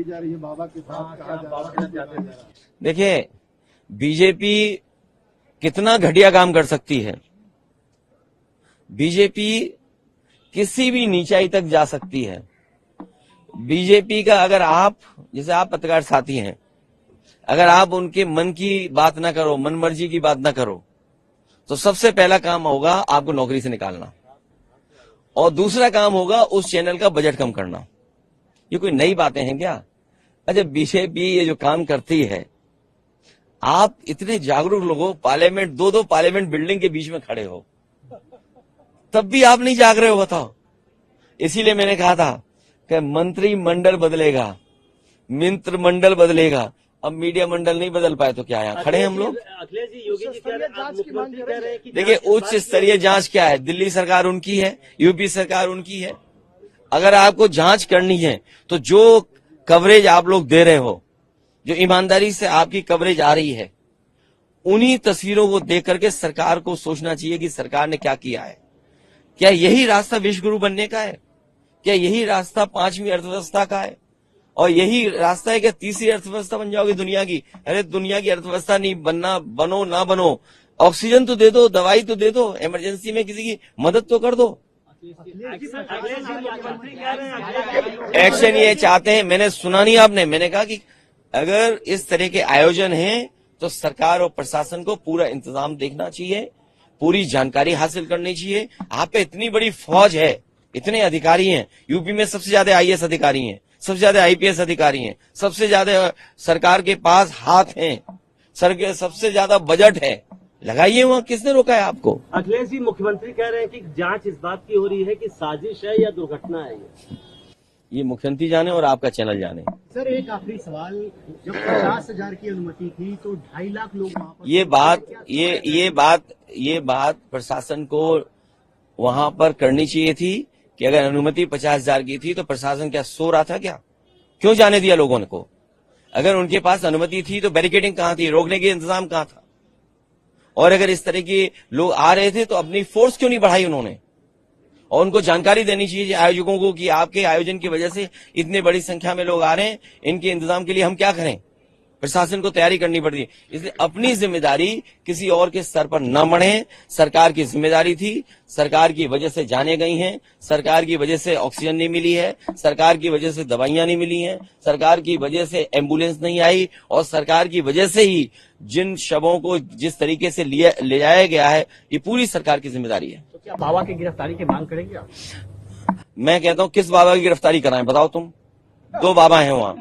की जा रही है, बाबा के साथ कहा जा रहा है। देखिए, बीजेपी कितना घटिया काम कर सकती है। बीजेपी किसी भी नीचाई तक जा सकती है। बीजेपी का अगर आप, जैसे आप पत्रकार साथी हैं, अगर आप उनके मन की बात ना करो, मन मर्जी की बात ना करो, तो सबसे पहला काम होगा आपको नौकरी से निकालना, और दूसरा काम होगा उस चैनल का बजट कम करना। ये कोई नई बातें हैं क्या? अच्छा, बीजेपी ये जो काम करती है, आप इतने जागरूक लोगों, पार्लियामेंट, दो पार्लियामेंट बिल्डिंग के बीच में खड़े हो, तब भी आप नहीं जाग रहे हो, बताओ। इसीलिए मैंने कहा था कि मंत्रिमंडल बदलेगा, मंत्रिमंडल बदलेगा। अब मीडिया मंडल नहीं बदल पाए तो क्या, यहाँ खड़े हैं हम लोग। अखिलेश जी, योगी जी कह रहे हैं, आप मुख्यमंत्री कह रहे हैं कि देखिए, उच्च स्तरीय जांच क्या है? दिल्ली सरकार उनकी है, यूपी सरकार उनकी है। अगर आपको जांच करनी है तो जो कवरेज आप लोग दे रहे हो, जो ईमानदारी से आपकी कवरेज आ रही है, उन्हीं तस्वीरों को देख करके सरकार को सोचना चाहिए कि सरकार ने क्या किया है। क्या यही रास्ता विश्व गुरु बनने का है? क्या यही रास्ता 5वीं अर्थव्यवस्था का है? और यही रास्ता है कि तीसरी अर्थव्यवस्था बन जाओगे दुनिया की? अरे, दुनिया की अर्थव्यवस्था नहीं बनना, बनो ना बनो, ऑक्सीजन तो दे दो, दवाई तो दे दो, इमरजेंसी में किसी की मदद तो कर दो। एक्शन ये चाहते हैं। मैंने सुना नहीं आपने, मैंने कहा कि अगर इस तरह के आयोजन हैं तो सरकार और प्रशासन को पूरा इंतजाम देखना चाहिए, पूरी जानकारी हासिल करनी चाहिए। आप पे इतनी बड़ी फौज है, इतने अधिकारी हैं, यूपी में सबसे ज्यादा आईएएस अधिकारी हैं, सबसे ज्यादा आईपीएस अधिकारी हैं, सबसे ज्यादा सरकार के पास हाथ हैं, सबसे ज्यादा बजट है, लगाइए वहां। किसने रोका है आपको? अखिलेश जी, मुख्यमंत्री कह रहे हैं कि जांच इस बात की हो रही है कि साजिश है या दुर्घटना है। ये मुख्यमंत्री जाने और आपका चैनल जाने। सर, एक आखिरी सवाल, जब 50,000 की अनुमति थी तो 2.5 लाख लोग वहां पर, ये बात प्रशासन को वहां पर करनी चाहिए थी कि अगर अनुमति 50,000 की थी तो प्रशासन क्या सो रहा था क्या? क्यों जाने दिया लोगों को? अगर उनके पास अनुमति थी तो बैरिकेडिंग कहां थी, रोकने के इंतजाम कहां था? और अगर इस तरह के लोग आ रहे थे तो अपनी फोर्स क्यों नहीं बढ़ाई उन्होंने? और उनको जानकारी देनी चाहिए आयोजकों को कि आपके आयोजन की वजह से इतने बड़ी संख्या में लोग आ रहे हैं, इनके इंतजाम के लिए हम क्या करें। प्रशासन को तैयारी करनी पड़ती है। इसलिए अपनी जिम्मेदारी किसी और के सर पर न मढ़े। सरकार की जिम्मेदारी थी, सरकार की वजह से जाने गई हैं, सरकार की वजह से ऑक्सीजन नहीं मिली है, सरकार की वजह से दवाइयां नहीं मिली हैं, सरकार की वजह से एम्बुलेंस नहीं आई, और सरकार की वजह से ही जिन शवों को जिस तरीके से ले जाया गया है, ये पूरी सरकार की जिम्मेदारी है। तो क्या बाबा की गिरफ्तारी की मांग करेंगे आप? मैं कहता हूं, किस बाबा की गिरफ्तारी कराएं बताओ तुम? 2 बाबा हैं वहां।